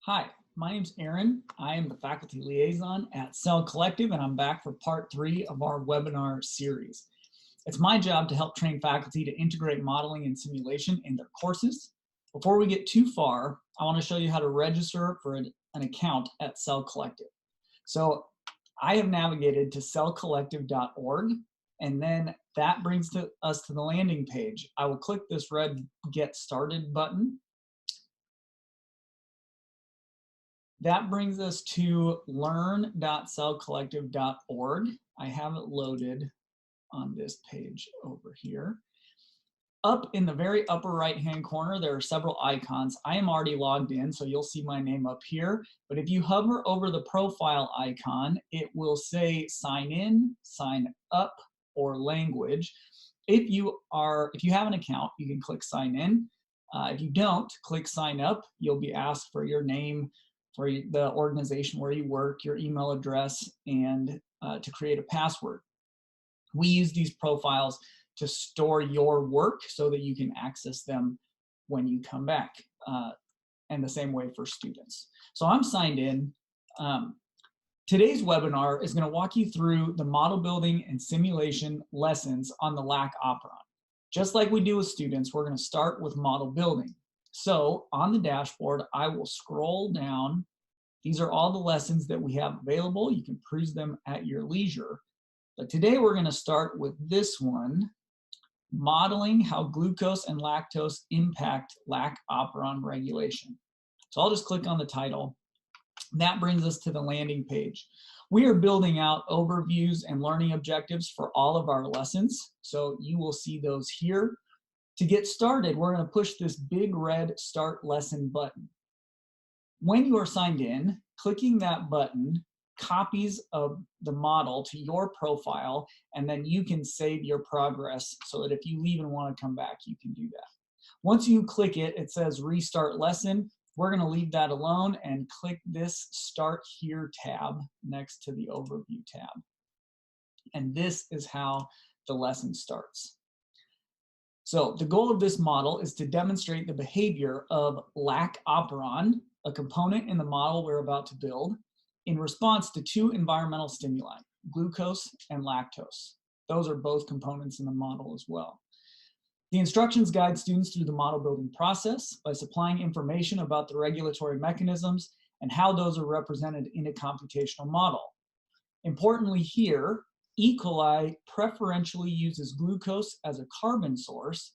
Hi, my name's Aaron. I am the faculty liaison at Cell Collective, and I'm back for part 3 of our webinar series. It's my job to help train faculty to integrate modeling and simulation in their courses. Before we get too far, I want to show you how to register for an account at Cell Collective. So I have navigated to cellcollective.org, and then that brings us to the landing page. I will click this red Get Started button. That brings us to learn.cellcollective.org. I have it loaded on this page over here. Up in the very upper right-hand corner, there are several icons. I am already logged in, so you'll see my name up here. But if you hover over the profile icon, it will say sign in, sign up, or language. If you have an account, you can click sign in. If you don't, click sign up. You'll be asked for your name, for the organization where you work, your email address, and to create a password. We use these profiles to store your work so that you can access them when you come back, and the same way for students. So I'm signed in. Today's webinar is going to walk you through the model building and simulation lessons on the Lac Operon. Just like we do with students, we're going to start with model building. So on the dashboard, I will scroll down. These are all the lessons that we have available. You can peruse them at your leisure. But today we're going to start with this one, modeling how glucose and lactose impact Lac Operon regulation. So I'll just click on the title. That brings us to the landing page. We are building out overviews and learning objectives for all of our lessons. So you will see those here. To get started, we're going to push this big red Start Lesson button. When you are signed in, clicking that button copies of the model to your profile, and then you can save your progress so that if you leave and want to come back, you can do that. Once you click it, it says Restart Lesson. We're going to leave that alone and click this Start Here tab next to the Overview tab. And this is how the lesson starts. So the goal of this model is to demonstrate the behavior of Lac Operon, a component in the model we're about to build, in response to two environmental stimuli, glucose and lactose. Those are both components in the model as well. The instructions guide students through the model building process by supplying information about the regulatory mechanisms and how those are represented in a computational model. Importantly here, E. coli preferentially uses glucose as a carbon source,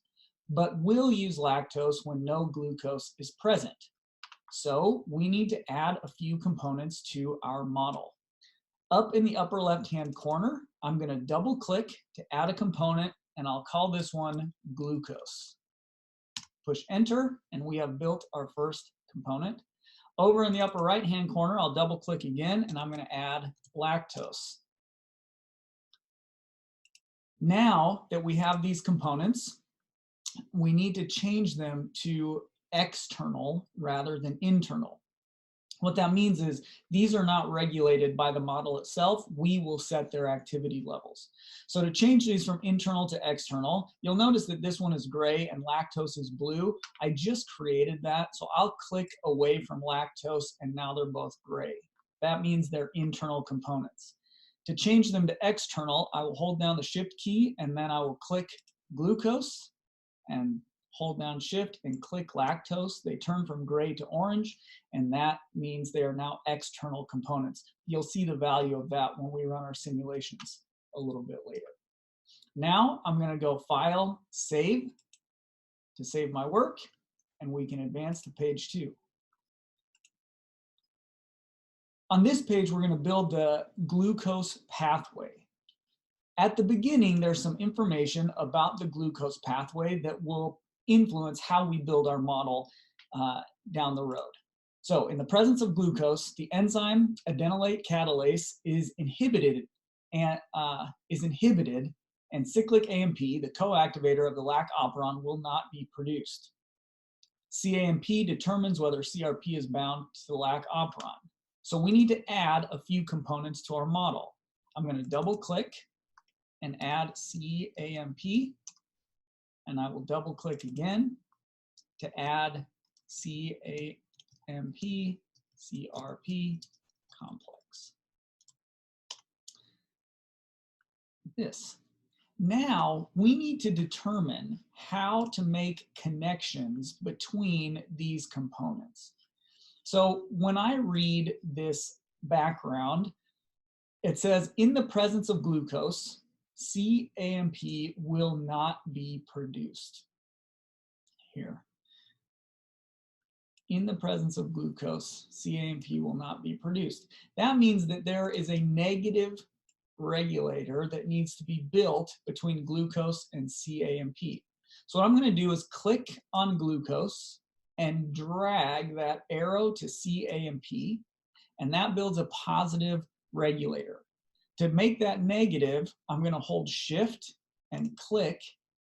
but will use lactose when no glucose is present. So we need to add a few components to our model. Up in the upper left-hand corner, I'm going to double click to add a component, and I'll call this one glucose. Push enter, and we have built our first component. Over in the upper right-hand corner, I'll double click again, and I'm going to add lactose. Now that we have these components, we need to change them to external rather than internal. What that means is these are not regulated by the model itself. We will set their activity levels. So to change these from internal to external, you'll notice that this one is gray and lactose is blue. I just created that, so I'll click away from lactose and now they're both gray. That means they're internal components. To change them to external, I will hold down the Shift key and then I will click glucose and hold down Shift and click lactose. They turn from gray to orange, and that means they are now external components. You'll see the value of that when we run our simulations a little bit later. Now I'm going to go File, Save to save my work, and we can advance to page 2. On this page, we're going to build the glucose pathway. At the beginning, there's some information about the glucose pathway that will influence how we build our model down the road. So in the presence of glucose, the enzyme adenylate catalase is inhibited, and cyclic AMP, the co-activator of the Lac Operon, will not be produced. CAMP determines whether CRP is bound to the Lac Operon. So we need to add a few components to our model. I'm going to double click and add CAMP, and I will double click again to add CAMP CRP complex. This. Now we need to determine how to make connections between these components. So when I read this background, it says in the presence of glucose, CAMP will not be produced. Here. In the presence of glucose, CAMP will not be produced. That means that there is a negative regulator that needs to be built between glucose and CAMP. So what I'm going to do is click on glucose and drag that arrow to CAMP, and that builds a positive regulator. To make that negative, I'm going to hold Shift and click,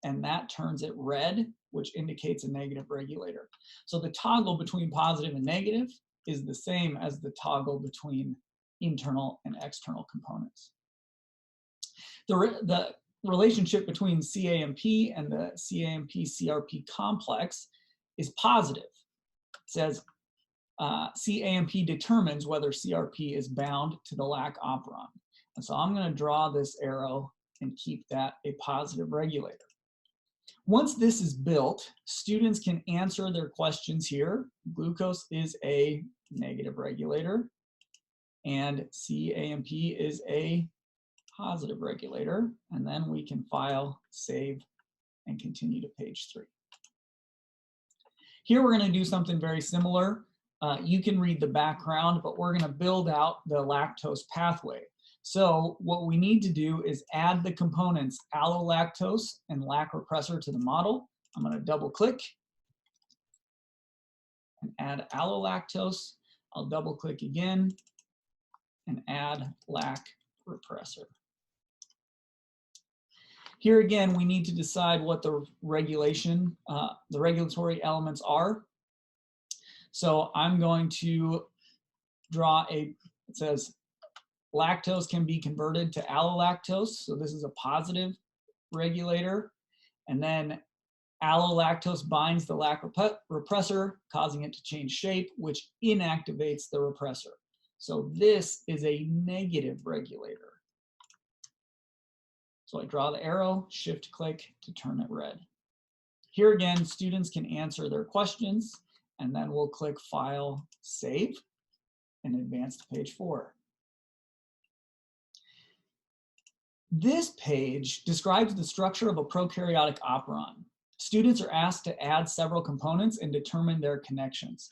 and that turns it red, which indicates a negative regulator. So the toggle between positive and negative is the same as the toggle between internal and external components. The relationship between CAMP and the CAMP-CRP complex is positive. It says CAMP determines whether CRP is bound to the Lac Operon. And so I'm going to draw this arrow and keep that a positive regulator. Once this is built, students can answer their questions here. Glucose is a negative regulator, and CAMP is a positive regulator, and then we can file, save, and continue to page 3. Here we're going to do something very similar. You can read the background, but we're going to build out the lactose pathway. So what we need to do is add the components allolactose and lac repressor to the model. I'm going to double click and add allolactose. I'll double click again and add lac repressor. Here again, we need to decide what the regulatory elements are. So I'm going to draw it says lactose can be converted to allolactose. So this is a positive regulator. And then allolactose binds the lac repressor, causing it to change shape, which inactivates the repressor. So this is a negative regulator. So I draw the arrow, shift click to turn it red. Here again, students can answer their questions, and then we'll click File, Save, and advance to page 4. This page describes the structure of a prokaryotic operon. Students are asked to add several components and determine their connections.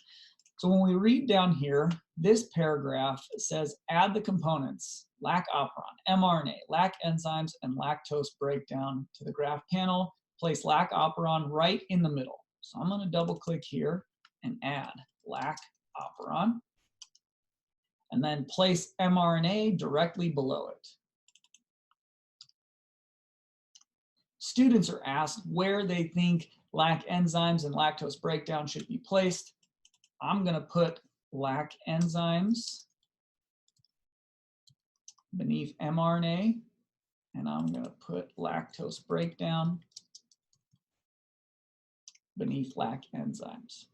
So when we read down here, this paragraph says add the components, Lac Operon, mRNA, Lac enzymes, and lactose breakdown to the graph panel. Place Lac Operon right in the middle. So I'm going to double click here and add Lac Operon, and then place mRNA directly below it. Students are asked where they think Lac enzymes and lactose breakdown should be placed. I'm going to put Lac enzymes beneath mRNA, and I'm going to put lactose breakdown beneath Lac enzymes.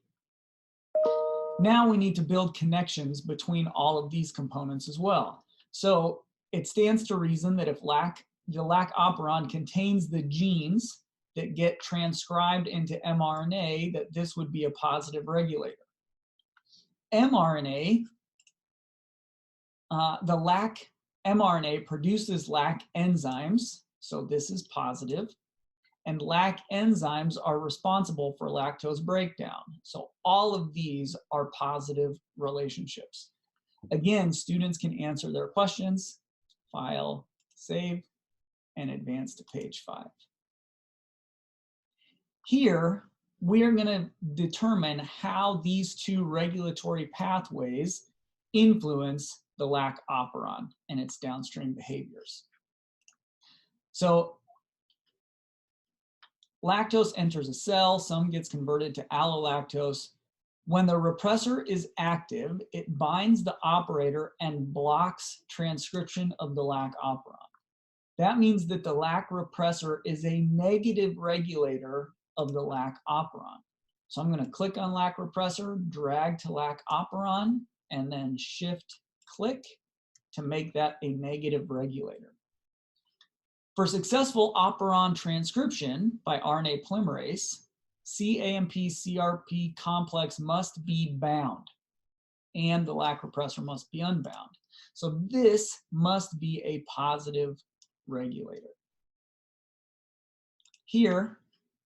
Now we need to build connections between all of these components as well. So it stands to reason that if the Lac Operon contains the genes that get transcribed into mRNA, that this would be a positive regulator. mRNA, the Lac mRNA produces Lac enzymes, so this is positive, and Lac enzymes are responsible for lactose breakdown. So all of these are positive relationships. Again, students can answer their questions, file, save, and advance to page 5. Here, we are going to determine how these two regulatory pathways influence the Lac Operon and its downstream behaviors. So lactose enters a cell, some gets converted to allolactose. When the repressor is active, it binds the operator and blocks transcription of the Lac Operon. That means that the Lac repressor is a negative regulator of the Lac Operon. So I'm going to click on Lac repressor, drag to Lac Operon, and then shift-click to make that a negative regulator. For successful operon transcription by RNA polymerase, cAMP-CRP complex must be bound, and the Lac repressor must be unbound. So this must be a positive regulator. Here,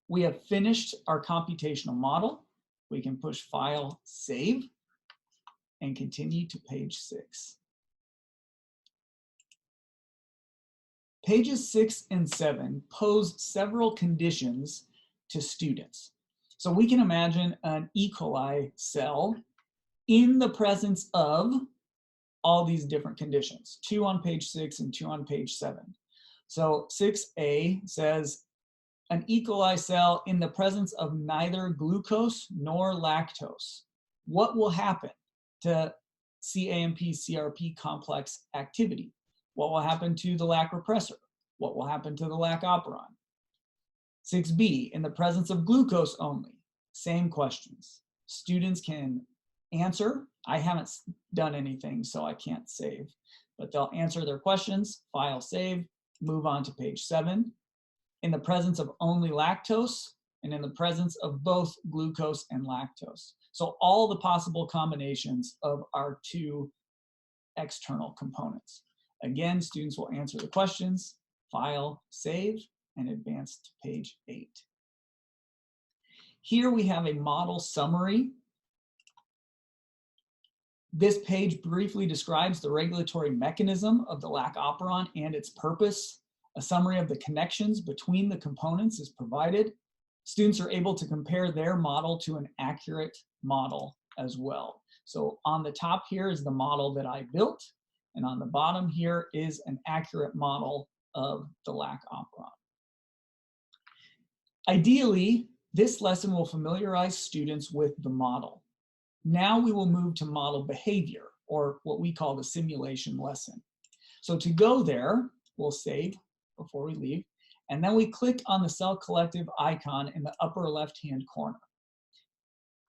we have finished our computational model. We can push File, Save, and continue to page 6. Pages 6 and 7 pose several conditions to students. So we can imagine an E. coli cell in the presence of all these different conditions, 2 on page 6 and 2 on page 7. So 6A says, an E. coli cell in the presence of neither glucose nor lactose. What will happen to cAMP-CRP complex activity? What will happen to the Lac repressor? What will happen to the Lac operon? 6B, in the presence of glucose only. Same questions. Students can answer. I haven't done anything, so I can't save, but they'll answer their questions, File, Save, move on to page 7. In the presence of only lactose, and in the presence of both glucose and lactose. So all the possible combinations of our 2 external components. Again, students will answer the questions, File, Save, and advance to page 8. Here we have a model summary. This page briefly describes the regulatory mechanism of the Lac operon and its purpose. A summary of the connections between the components is provided. Students are able to compare their model to an accurate model as well. So on the top here is the model that I built, and on the bottom here is an accurate model of the Lac operon. Ideally, this lesson will familiarize students with the model. Now we will move to model behavior, or what we call the simulation lesson. So to go there, we'll save before we leave, and then we click on the cell collective icon in the upper left-hand corner.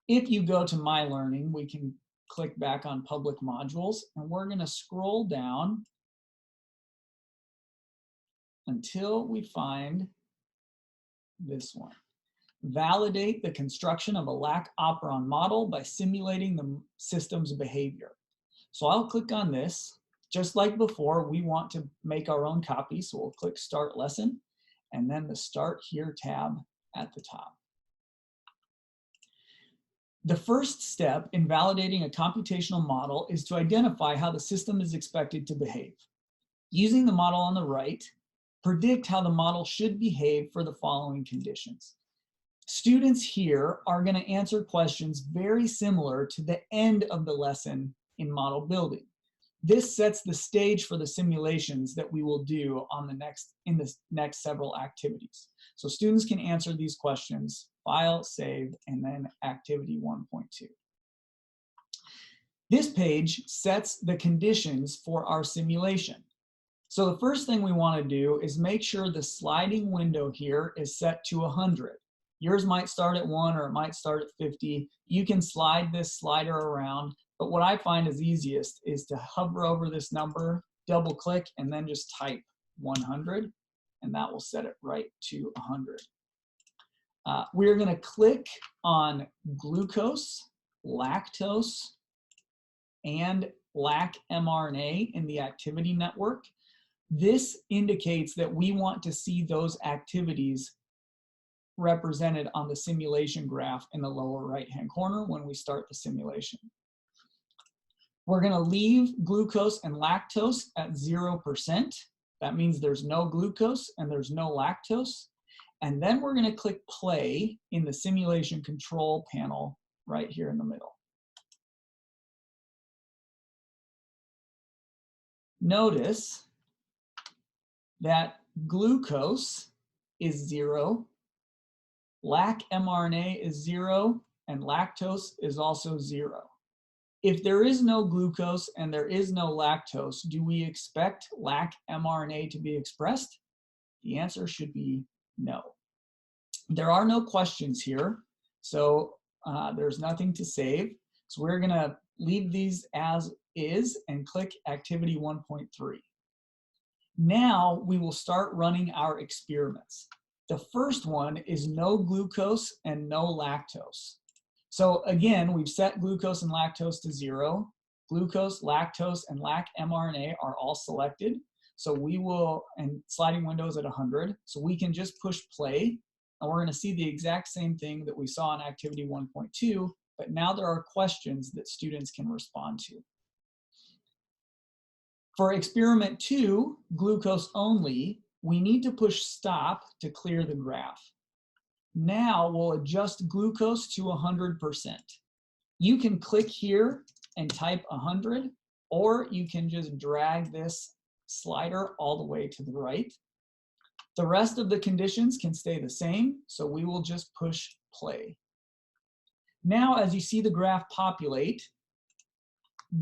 If you go to My Learning, we can click back on public modules, and we're going to scroll down until we find this one. Validate the construction of a Lac operon model by simulating the system's behavior. So I'll click on this. Just like before, we want to make our own copy, so we'll click Start Lesson, and then the Start Here tab at the top. The first step in validating a computational model is to identify how the system is expected to behave. Using the model on the right, predict how the model should behave for the following conditions. Students here are going to answer questions very similar to the end of the lesson in model building. This sets the stage for the simulations that we will do on in the next several activities. So students can answer these questions, File, Save, and then activity 1.2. This page sets the conditions for our simulation. So the first thing we want to do is make sure the sliding window here is set to 100. Yours might start at 1 or it might start at 50. You can slide this slider around, but what I find is easiest is to hover over this number, double click, and then just type 100, and that will set it right to 100. We're going to click on glucose, lactose, and Lac mRNA in the activity network. This indicates that we want to see those activities represented on the simulation graph in the lower right-hand corner when we start the simulation. We're going to leave glucose and lactose at 0%. That means there's no glucose and there's no lactose. And then we're going to click play in the simulation control panel right here in the middle. Notice that glucose is 0, Lac mRNA is 0, and lactose is also 0. If there is no glucose and there is no lactose, do we expect Lac mRNA to be expressed? The answer should be no. There are no questions here, so there's nothing to save. So we're going to leave these as is and click activity 1.3. Now we will start running our experiments. The first one is no glucose and no lactose. So again, we've set glucose and lactose to 0. Glucose, lactose, and lac mRNA are all selected. So we will, and sliding windows at 100. So we can just push play, and we're going to see the exact same thing that we saw in activity 1.2, but now there are questions that students can respond to. For experiment 2, glucose only, we need to push stop to clear the graph. Now we'll adjust glucose to 100%. You can click here and type 100, or you can just drag this slider all the way to the right. The rest of the conditions can stay the same, so we will just push play. Now, as you see the graph populate,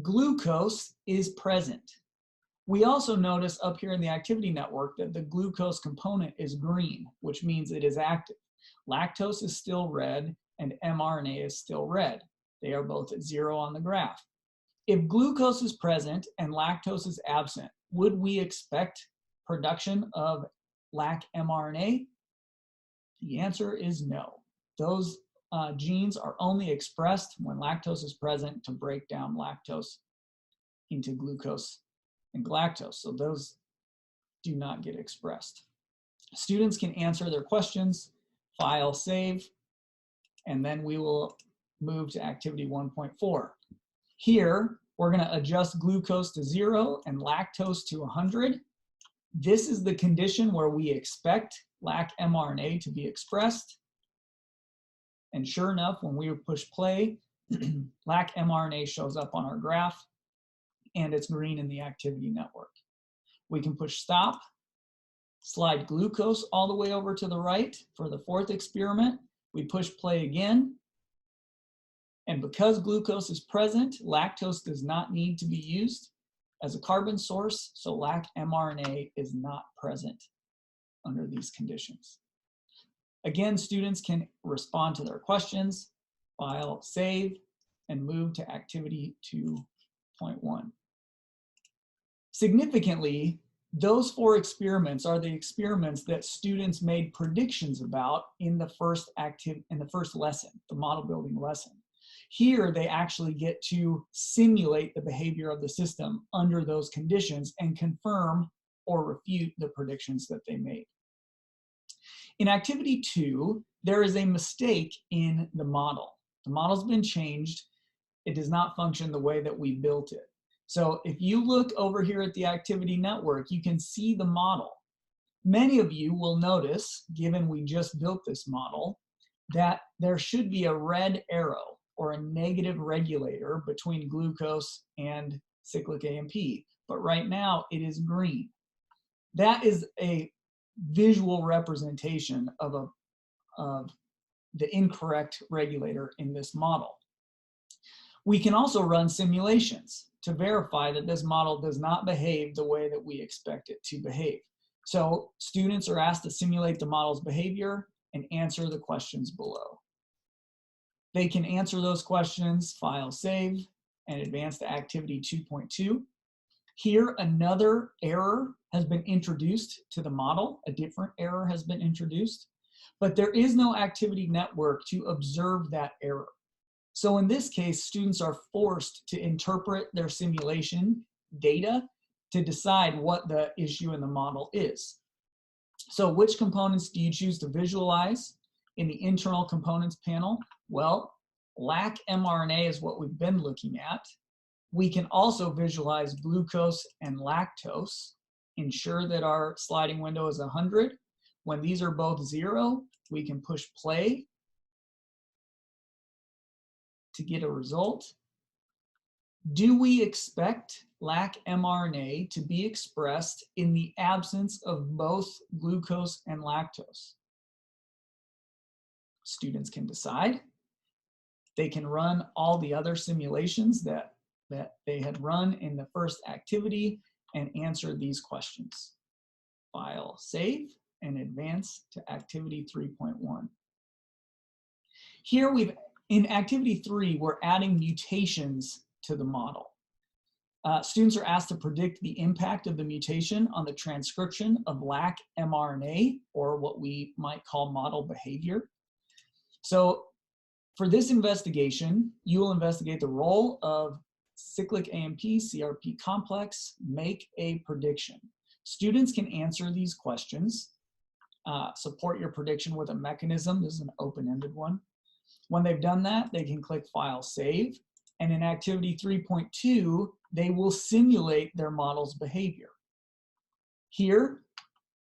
glucose is present. We also notice up here in the activity network that the glucose component is green, which means it is active. Lactose is still red, and mRNA is still red. They are both at 0 on the graph. If glucose is present and lactose is absent, would we expect production of lac mRNA? The answer is no. Those genes are only expressed when lactose is present to break down lactose into glucose and galactose. So those do not get expressed. Students can answer their questions, file, save, and then we will move to activity 1.4. Here, we're going to adjust glucose to 0 and lactose to 100. This is the condition where we expect lac mRNA to be expressed. And sure enough, when we push play, lac mRNA shows up on our graph, and it's green in the activity network. We can push stop, slide glucose all the way over to the right for the 4th experiment. We push play again. And because glucose is present, lactose does not need to be used as a carbon source, so lac mRNA is not present under these conditions. Again, students can respond to their questions, file, save, and move to activity 2.1. Significantly, those 4 experiments are the experiments that students made predictions about in the first lesson, the model building lesson. Here, they actually get to simulate the behavior of the system under those conditions and confirm or refute the predictions that they made. In activity 2, there is a mistake in the model. The model's been changed. It does not function the way that we built it. So if you look over here at the activity network, you can see the model. Many of you will notice, given we just built this model, that there should be a red arrow or a negative regulator between glucose and cyclic AMP, but right now it is green. That is a visual representation of the incorrect regulator in this model. We can also run simulations to verify that this model does not behave the way that we expect it to behave. So students are asked to simulate the model's behavior and answer the questions below. They can answer those questions, file, save, and advance to activity 2.2. Here, another error has been introduced to the model. A different error has been introduced, but there is no activity network to observe that error. So in this case, students are forced to interpret their simulation data to decide what the issue in the model is. So which components do you choose to visualize in the internal components panel? Well, lac mRNA is what we've been looking at. We can also visualize glucose and lactose, ensure that our sliding window is 100. When these are both 0, we can push play to get a result. Do we expect lac mRNA to be expressed in the absence of both glucose and lactose? Students can decide. They can run all the other simulations that they had run in the first activity and answer these questions. File, save, and advance to activity 3.1. Here in activity 3, we're adding mutations to the model. Students are asked to predict the impact of the mutation on the transcription of Lac mRNA, or what we might call model behavior. So for this investigation, you will investigate the role of cyclic AMP CRP complex, make a prediction. Students can answer these questions, support your prediction with a mechanism. This is an open-ended one. When they've done that, they can click File, Save, and in activity 3.2, they will simulate their model's behavior. Here,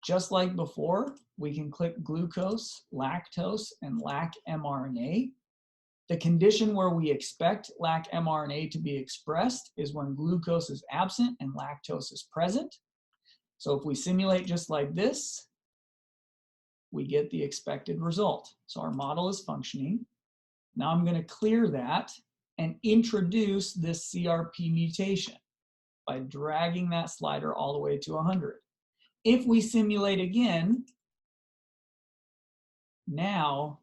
just like before, we can click glucose, lactose, and Lac mRNA. The condition where we expect Lac mRNA to be expressed is when glucose is absent and lactose is present. So if we simulate just like this, we get the expected result. So our model is functioning. Now I'm going to clear that and introduce this CRP mutation by dragging that slider all the way to 100. If we simulate again, now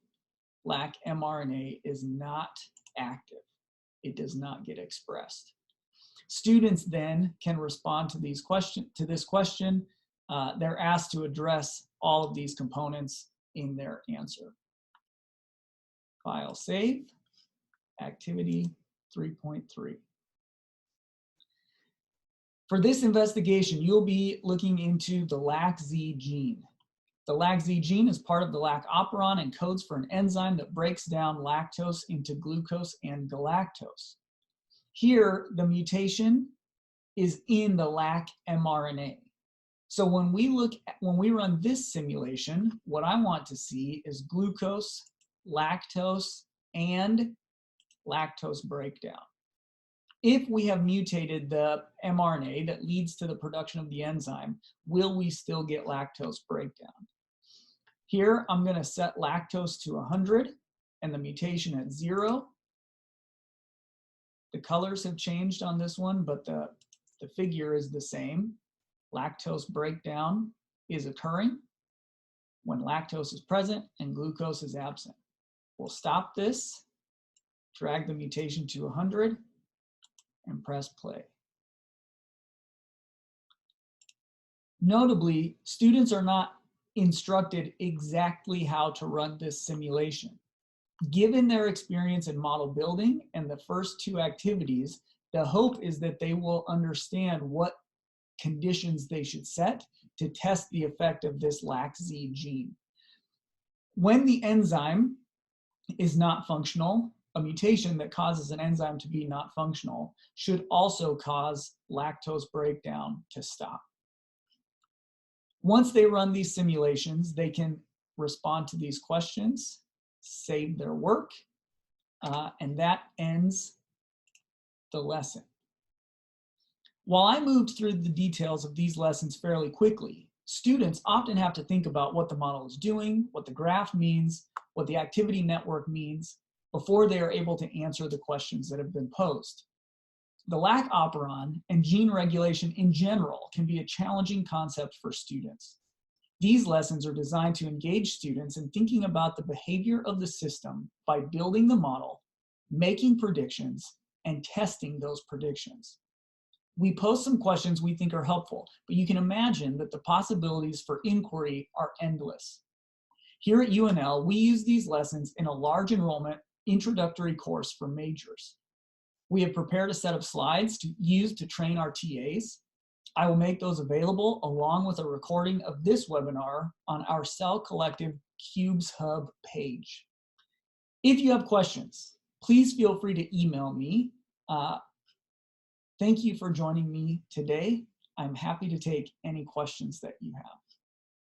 Lac mRNA is not active. It does not get expressed. Students then can respond to this question. They're asked to address all of these components in their answer. File, save, activity 3.3. For this investigation, you'll be looking into the LAC-Z gene. The LAC-Z gene is part of the Lac Operon and codes for an enzyme that breaks down lactose into glucose and galactose. Here, the mutation is in the Lac mRNA. So when we run this simulation, what I want to see is glucose, lactose, and lactose breakdown. If we have mutated the mRNA that leads to the production of the enzyme, will we still get lactose breakdown? Here, I'm going to set lactose to 100 and the mutation at 0. The colors have changed on this one, but the figure is the same. Lactose breakdown is occurring when lactose is present and glucose is absent. We'll stop this, drag the mutation to 100, and press play. Notably, students are not instructed exactly how to run this simulation. Given their experience in model building and the first two activities, the hope is that they will understand what conditions they should set to test the effect of this LAC-Z gene. When the enzyme is not functional, a mutation that causes an enzyme to be not functional should also cause lactose breakdown to stop. Once they run these simulations, they can respond to these questions, save their work, and that ends the lesson. While I moved through the details of these lessons fairly quickly, students often have to think about what the model is doing, what the graph means, what the activity network means, before they are able to answer the questions that have been posed. The Lac Operon and gene regulation in general can be a challenging concept for students. These lessons are designed to engage students in thinking about the behavior of the system by building the model, making predictions, and testing those predictions. We post some questions we think are helpful, but you can imagine that the possibilities for inquiry are endless. Here at UNL, we use these lessons in a large enrollment introductory course for majors. We have prepared a set of slides to use to train our TAs. I will make those available along with a recording of this webinar on our Cell Collective Cubes Hub page. If you have questions, please feel free to email me. Thank you for joining me today. I'm happy to take any questions that you have.